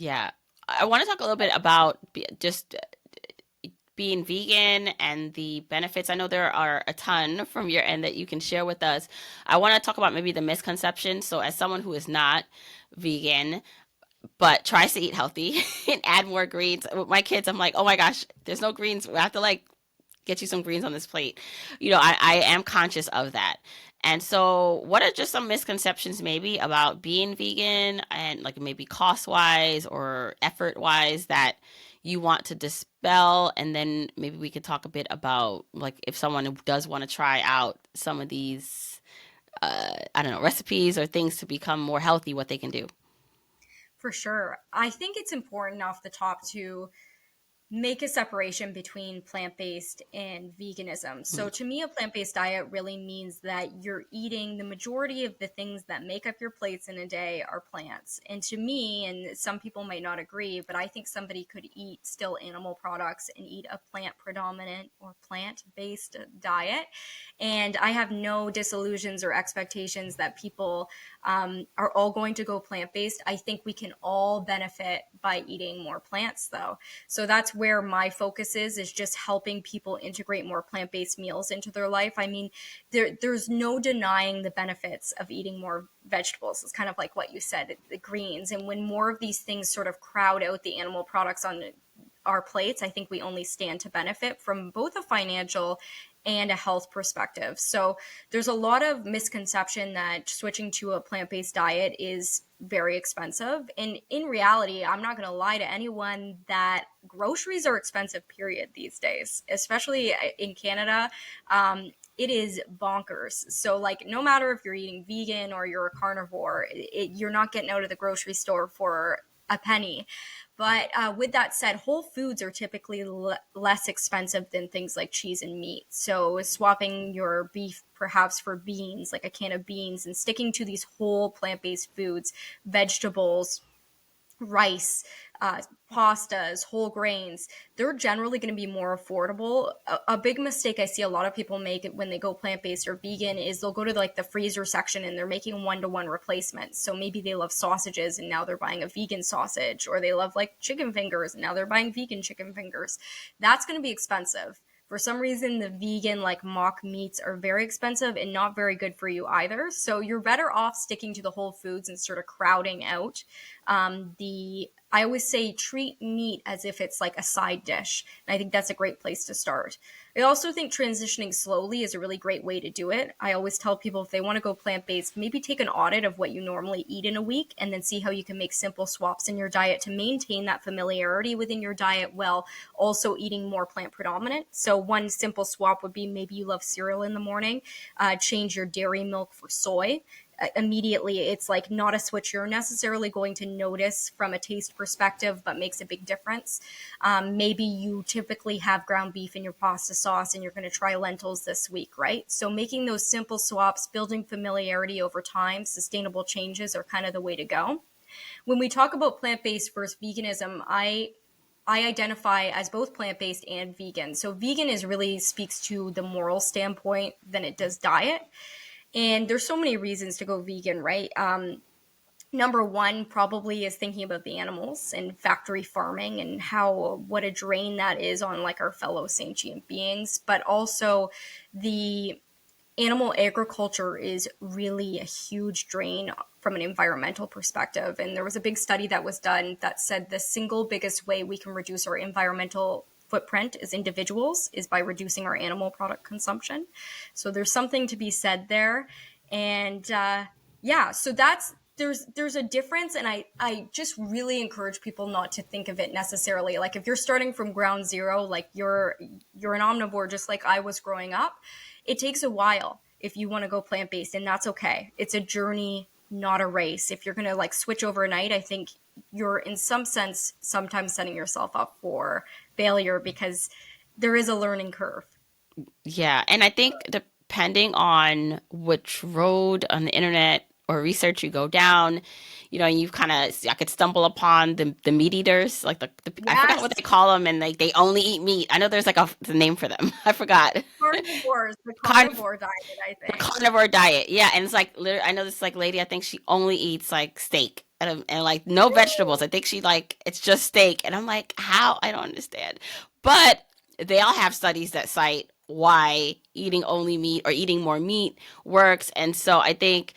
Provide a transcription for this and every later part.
Yeah. I want to talk a little bit about just being vegan and the benefits. I know there are a ton from your end that you can share with us. I want to talk about maybe the misconceptions. So, as someone who is not vegan, but tries to eat healthy and add more greens. With my kids, I'm like, oh my gosh, there's no greens. We have to like get you some greens on this plate. I am conscious of that. And so, what are just some misconceptions maybe about being vegan and like maybe cost wise or effort wise that you want to dispel? And then maybe we could talk a bit about like if someone does want to try out some of these, I don't know, recipes or things to become more healthy, what they can do. For sure. I think it's important off the top to make a separation between plant based and veganism. So, Mm. to me, a plant based diet really means that you're eating the majority of the things that make up your plates in a day are plants. And to me, and some people might not agree, but I think somebody could eat still animal products and eat a plant predominant or plant based diet. And I have no disillusions or expectations that people are all going to go plant based. I think we can all benefit by eating more plants, though. So that's where my focus is just helping people integrate more plant-based meals into their life. I mean, there's no denying the benefits of eating more vegetables. It's kind of like what you said, the greens. And when more of these things sort of crowd out the animal products on our plates, I think we only stand to benefit from both a financial and a health perspective. So there's a lot of misconception that switching to a plant-based diet is very expensive. And in reality, I'm not going to lie to anyone that groceries are expensive, period, these days, especially in Canada. It is bonkers. So, like, no matter if you're eating vegan or you're a carnivore, you're not getting out of the grocery store for a penny. But with that said, whole foods are typically less expensive than things like cheese and meat. So swapping your beef perhaps for beans, like a can of beans, and sticking to these whole plant based foods, vegetables, rice, uh, pastas, whole grains, they're generally going to be more affordable. A big mistake I see a lot of people make when they go plant based or vegan is they'll go to like the freezer section and they're making one-to-one replacements. So maybe they love sausages and now they're buying a vegan sausage, or they love like chicken fingers and now they're buying vegan chicken fingers. That's going to be expensive. For some reason, the vegan like mock meats are very expensive and not very good for you either. So you're better off sticking to the whole foods and sort of crowding out the I always say treat meat as if it's like a side dish. And I think that's a great place to start. I also think transitioning slowly is a really great way to do it. I always tell people if they want to go plant based, maybe take an audit of what you normally eat in a week and then see how you can make simple swaps in your diet to maintain that familiarity within your diet while also eating more plant predominant. So, one simple swap would be maybe you love cereal in the morning, change your dairy milk for soy. Immediately it's like not a switch you're necessarily going to notice from a taste perspective, but makes a big difference. Maybe you typically have ground beef in your pasta sauce and you're going to try lentils this week, right? So making those simple swaps, building familiarity over time, sustainable changes are kind of the way to go. When we talk about plant-based versus veganism, I identify as both plant-based and vegan. So vegan is really speaks to the moral standpoint than it does diet. And there's so many reasons to go vegan, right? Number one probably is thinking about the animals and factory farming and how what a drain that is on like our fellow sentient beings, but also the animal agriculture is really a huge drain from an environmental perspective. And there was a big study that was done that said the single biggest way we can reduce our environmental footprint as individuals is by reducing our animal product consumption. So there's something to be said there. And yeah, so that's there's a difference, and I just really encourage people not to think of it necessarily like if you're starting from ground zero, like you're an omnivore just like I was growing up. It takes a while if you want to go plant based, and that's okay. It's a journey, not a race. If you're going to like switch overnight, I think you're in some sense sometimes setting yourself up for failure because there is a learning curve. Yeah, and I think depending on which road on the internet or research you go down, you kind of I could stumble upon the meat eaters, like the I forgot what Yes, they call them, and like they only eat meat. I know there's like the name for them. I forgot. carnivores, the Carniv carnivore diet, I the think. carnivore diet. Yeah, and it's like I know this like lady. I think she only eats like steak. and like no vegetables. I think she like it's just steak, and I'm like, how? I don't understand. But they all have studies that cite why eating only meat or eating more meat works, and so I think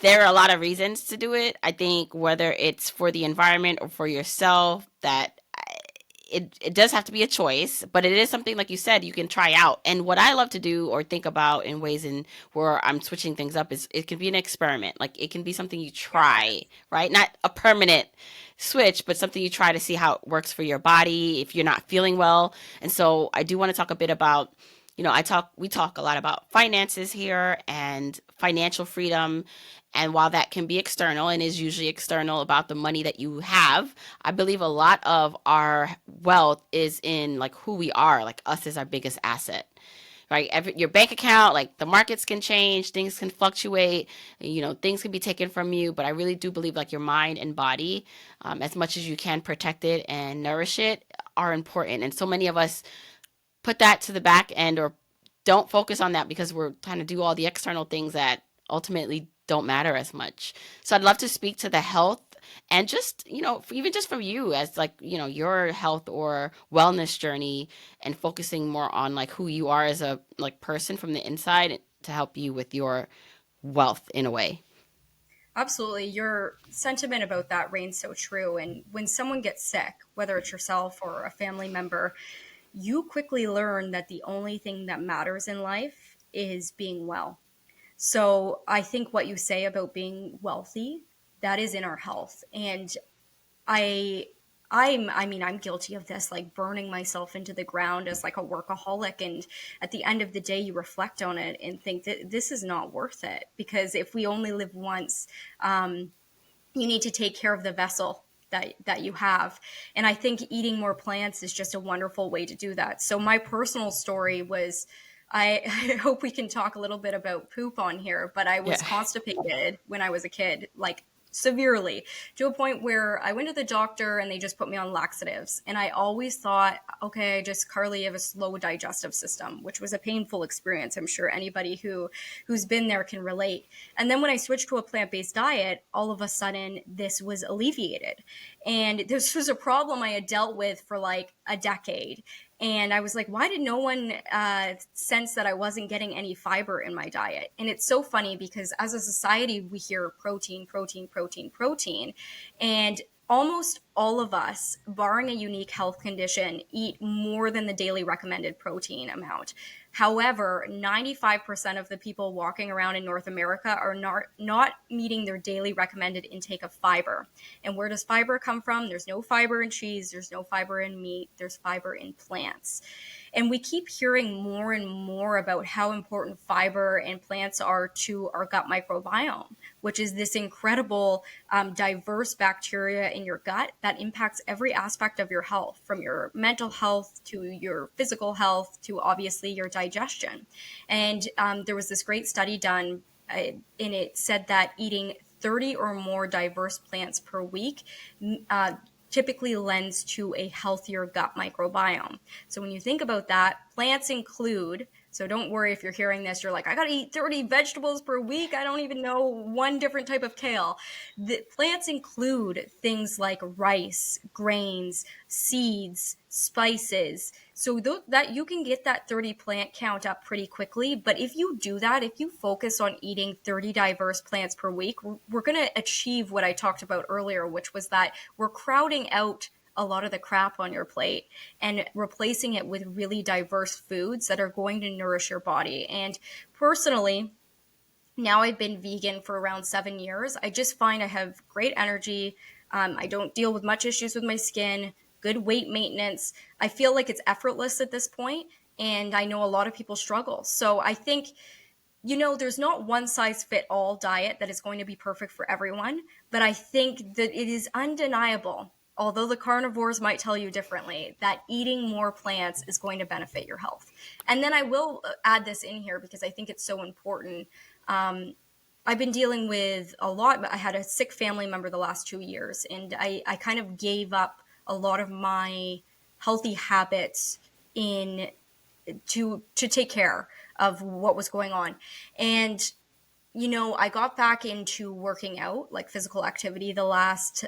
there are a lot of reasons to do it. I think whether it's for the environment or for yourself, that it does have to be a choice, but it is something like you said you can try out. And what I love to do or think about in ways in where I'm switching things up is it can be an experiment. Like it can be something you try, Yes. right? Not a permanent switch, but something you try to see how it works for your body if you're not feeling well. And so I do want to talk a bit about, we talk a lot about finances here and financial freedom. And while that can be external and is usually external about the money that you have, I believe a lot of our wealth is in like who we are, like us is our biggest asset. Right? Your bank account, like the markets can change, things can fluctuate, things can be taken from you. But I really do believe like your mind and body, as much as you can protect it and nourish it, are important. And so many of us put that to the back end or don't focus on that because we're trying to do all the external things that ultimately don't matter as much. So I'd love to speak to the health and just, even just from you as like, your health or wellness journey and focusing more on like who you are as a like person from the inside to help you with your wealth in a way. Absolutely. Your sentiment about that reigns so true. And when someone gets sick, whether it's yourself or a family member, you quickly learn that the only thing that matters in life is being well. So I think what you say about being wealthy, that is in our health. And I I mean, I'm guilty of this, like burning myself into the ground as like a workaholic. And at the end of the day, you reflect on it and think that this is not worth it, because if we only live once, um, you need to take care of the vessel that you have. And I think eating more plants is just a wonderful way to do that. So my personal story was, I hope we can talk a little bit about poop on here, but I Yeah. was constipated when I was a kid, like severely, to a point where I went to the doctor and they just put me on laxatives. And I always thought, okay, I just Carleigh have a slow digestive system, which was a painful experience. I'm sure anybody who's been there can relate. And then when I switched to a plant-based diet, all of a sudden this was alleviated. And this was a problem I had dealt with for like a decade. And I was like, why did no one sense that I wasn't getting any fiber in my diet? And it's so funny because as a society, we hear protein, protein, protein, protein. And almost all of us, barring a unique health condition, eat more than the daily recommended protein amount. However, 95% of the people walking around in North America are not meeting their daily recommended intake of fiber. And where does fiber come from? There's no fiber in cheese, there's no fiber in meat, there's fiber in plants. And we keep hearing more and more about how important fiber and plants are to our gut microbiome, which is this incredible, diverse bacteria in your gut that impacts every aspect of your health, from your mental health to your physical health to obviously your digestion. And there was this great study done, and it said that eating 30 or more diverse plants per week uh, typically lends to a healthier gut microbiome. So when you think about that, plants include, so don't worry if you're hearing this, you're like, I gotta eat 30 vegetables per week. I don't even know one different type of kale. The plants include things like rice, grains, seeds, spices. So that you can get that 30 plant count up pretty quickly. But if you do that, if you focus on eating 30 diverse plants per week, we're going to achieve what I talked about earlier, which was that we're crowding out a lot of the crap on your plate and replacing it with really diverse foods that are going to nourish your body. And personally, now I've been vegan for around 7 years. I just find I have great energy. I don't deal with much issues with my skin, good weight maintenance. I feel like it's effortless at this point, and I know a lot of people struggle. So I think, there's not one size fit all diet that is going to be perfect for everyone, but I think that it is undeniable, although the carnivores might tell you differently, that eating more plants is going to benefit your health. And then I will add this in here because I think it's so important. Um, I've been dealing with a lot. I had a sick family member the last 2 years, and I kind of gave up a lot of my healthy habits in to take care of what was going on. And I got back into working out, like physical activity, the last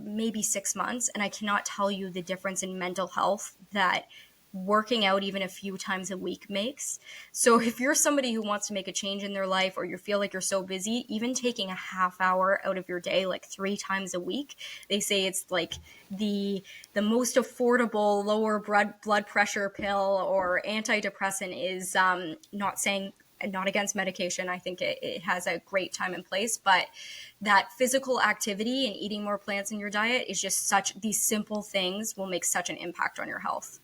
maybe 6 months, and I cannot tell you the difference in mental health that working out even a few times a week makes. So if you're somebody who wants to make a change in their life, or you feel like you're so busy, even taking a half hour out of your day, like 3 times a week, they say it's like the most affordable lower blood pressure pill or antidepressant. Is not saying, not against medication. I think it has a great time and place, but that physical activity and eating more plants in your diet is just such, these simple things will make such an impact on your health.